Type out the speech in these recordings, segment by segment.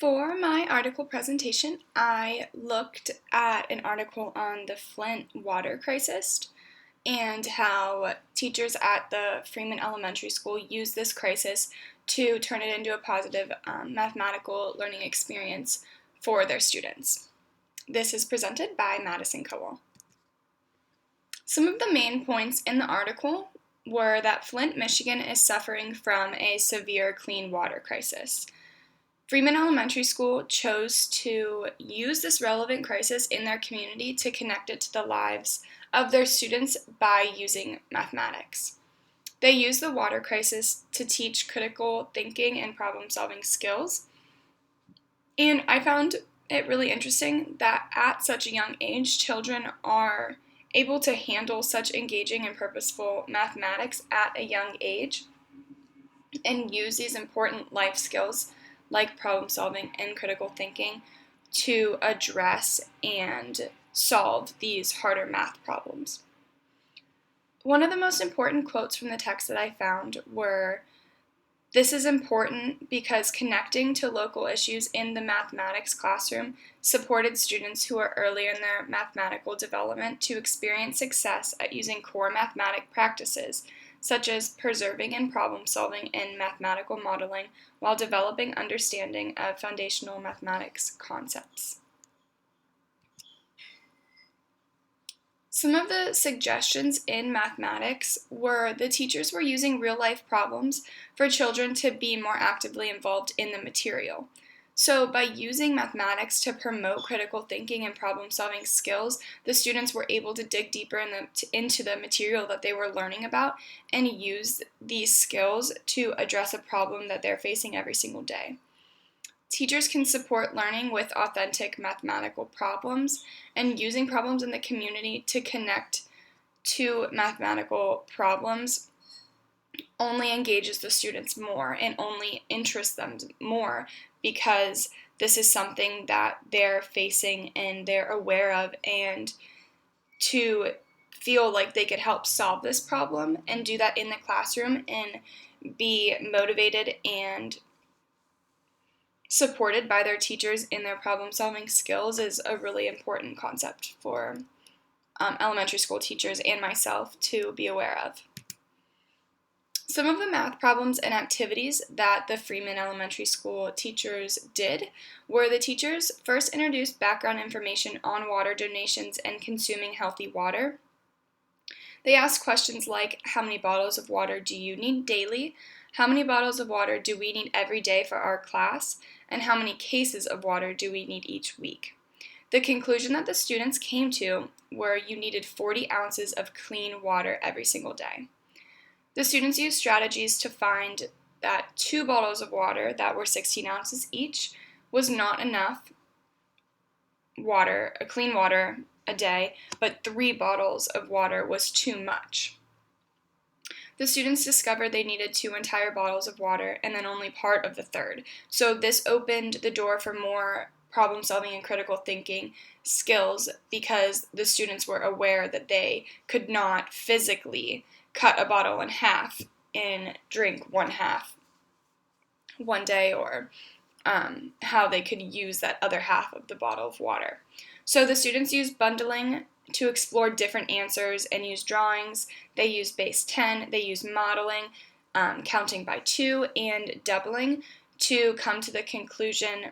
For my article presentation, I looked at an article on the Flint water crisis and how teachers at the Freeman Elementary School use this crisis to turn it into a positive mathematical learning experience for their students. This is presented by Madison Cowell. Some of the main points in the article were that Flint, Michigan is suffering from a severe clean water crisis. Freeman Elementary School chose to use this relevant crisis in their community to connect it to the lives of their students by using mathematics. They used the water crisis to teach critical thinking and problem-solving skills. And I found it really interesting that at such a young age, children are able to handle such engaging and purposeful mathematics at a young age and use these important life skills like problem solving and critical thinking to address and solve these harder math problems. One of the most important quotes from the text that I found were, "This is important because connecting to local issues in the mathematics classroom supported students who are earlier in their mathematical development to experience success at using core mathematic practices such as preserving and problem solving and mathematical modeling while developing understanding of foundational mathematics concepts." Some of the suggestions in mathematics were the teachers were using real-life problems for children to be more actively involved in the material. So by using mathematics to promote critical thinking and problem-solving skills, the students were able to dig deeper into the material that they were learning about and use these skills to address a problem that they're facing every single day. Teachers can support learning with authentic mathematical problems, and using problems in the community to connect to mathematical problems only engages the students more and only interests them more because this is something that they're facing and they're aware of, and to feel like they could help solve this problem and do that in the classroom and be motivated and supported by their teachers in their problem-solving skills is a really important concept for elementary school teachers and myself to be aware of. Some of the math problems and activities that the Freeman Elementary School teachers did were the teachers first introduced background information on water donations and consuming healthy water. They asked questions like, how many bottles of water do you need daily? How many bottles of water do we need every day for our class? And how many cases of water do we need each week? The conclusion that the students came to were you needed 40 ounces of clean water every single day. The students used strategies to find that 2 bottles of water that were 16 ounces each was not enough water, clean water a day, but 3 bottles of water was too much. The students discovered they needed 2 entire bottles of water and then only part of the third. So this opened the door for more problem solving and critical thinking skills because the students were aware that they could not physically cut a bottle in half and drink one half one day, or how they could use that other half of the bottle of water. So the students used bundling to explore different answers and use drawings. They used base 10, they used modeling, counting by 2, and doubling to come to the conclusion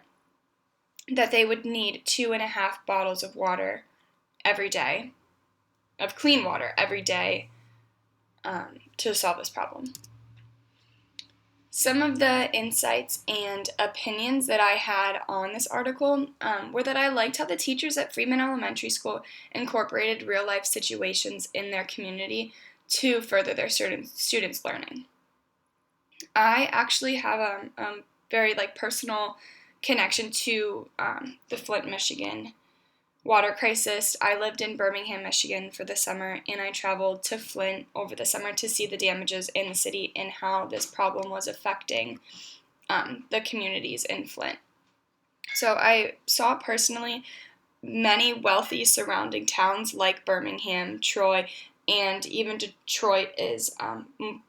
that they would need 2.5 bottles of water every day, of clean water every day, to solve this problem. Some of the insights and opinions that I had on this article were that I liked how the teachers at Freeman Elementary School incorporated real-life situations in their community to further their students' learning. I actually have a very personal connection to the Flint, Michigan water crisis. I lived in Birmingham, Michigan for the summer, and I traveled to Flint over the summer to see the damages in the city and how this problem was affecting the communities in Flint. So I saw personally many wealthy surrounding towns like Birmingham, Troy, and even Detroit is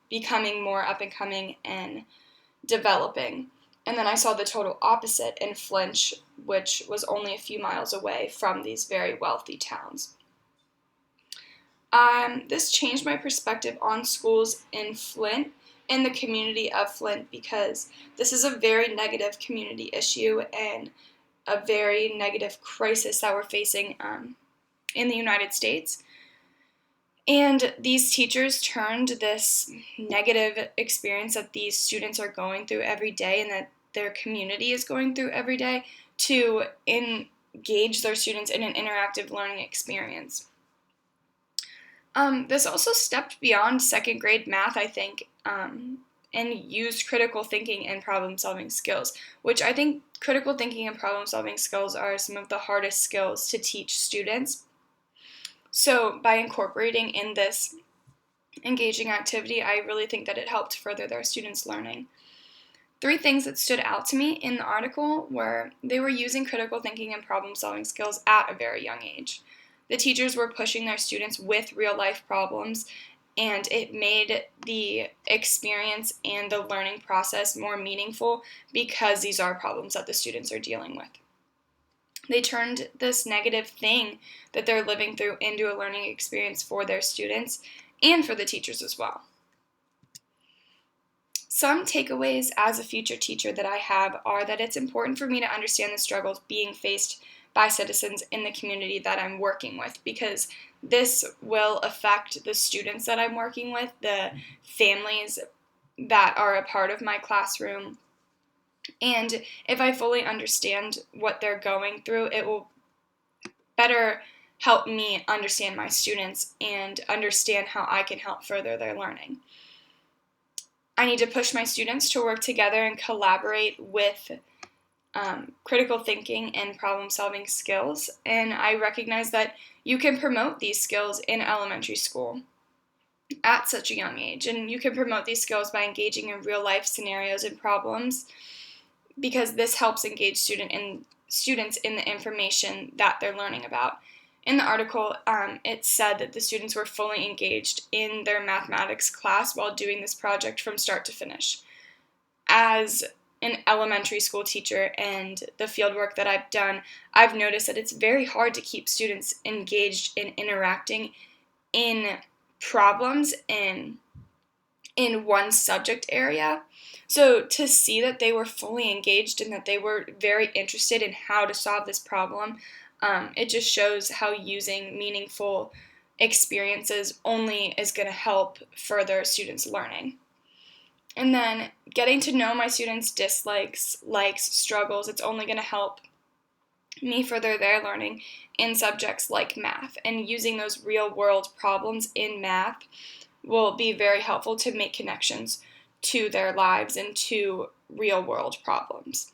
becoming more up and coming and developing. And then I saw the total opposite in Flint, which was only a few miles away from these very wealthy towns. This changed my perspective on schools in Flint and the community of Flint, because this is a very negative community issue and a very negative crisis that we're facing in the United States. And these teachers turned this negative experience that these students are going through every day and that their community is going through every day to engage their students in an interactive learning experience. This also stepped beyond second grade math, I think, and used critical thinking and problem solving skills, which I think critical thinking and problem solving skills are some of the hardest skills to teach students. So by incorporating in this engaging activity, I really think that it helped further their students' learning. 3 things that stood out to me in the article were they were using critical thinking and problem solving skills at a very young age. The teachers were pushing their students with real life problems, and it made the experience and the learning process more meaningful because these are problems that the students are dealing with. They turned this negative thing that they're living through into a learning experience for their students and for the teachers as well. Some takeaways as a future teacher that I have are that it's important for me to understand the struggles being faced by citizens in the community that I'm working with, because this will affect the students that I'm working with, the families that are a part of my classroom. And if I fully understand what they're going through, it will better help me understand my students and understand how I can help further their learning. I need to push my students to work together and collaborate with critical thinking and problem solving skills, and I recognize that you can promote these skills in elementary school at such a young age, and you can promote these skills by engaging in real life scenarios and problems, because this helps engage students in the information that they're learning about. In the article, it said that the students were fully engaged in their mathematics class while doing this project from start to finish. As an elementary school teacher and the field work that I've done, I've noticed that it's very hard to keep students engaged in interacting in problems in one subject area. So to see that they were fully engaged and that they were very interested in how to solve this problem, it just shows how using meaningful experiences only is going to help further students' learning. And then getting to know my students' dislikes, likes, struggles, it's only going to help me further their learning in subjects like math. And using those real-world problems in math will be very helpful to make connections to their lives and to real-world problems.